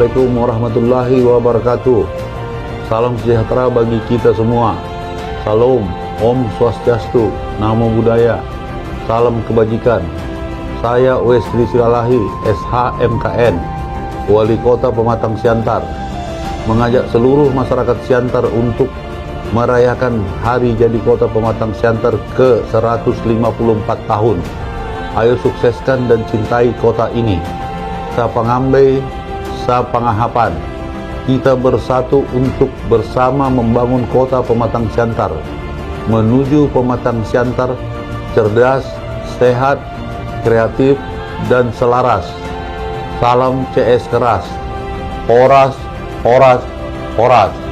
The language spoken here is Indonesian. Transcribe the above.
Assalamualaikum warahmatullahi wabarakatuh. Salam sejahtera bagi kita semua. Salam, Om Swastiastu, Namo Buddhaya, salam kebajikan. Saya Wesli Silalahi, SHMKN, Wali Kota Pematangsiantar, mengajak seluruh masyarakat Siantar untuk merayakan Hari Jadi Kota Pematangsiantar ke-154 tahun. Ayo sukseskan dan cintai kota ini. Sapangambei, Sapangahapan. Kita bersatu untuk bersama membangun kota Pematangsiantar, menuju Pematangsiantar Cerdas, Sehat, Kreatif, dan Selaras. Salam CS Keras. Horas, horas, horas.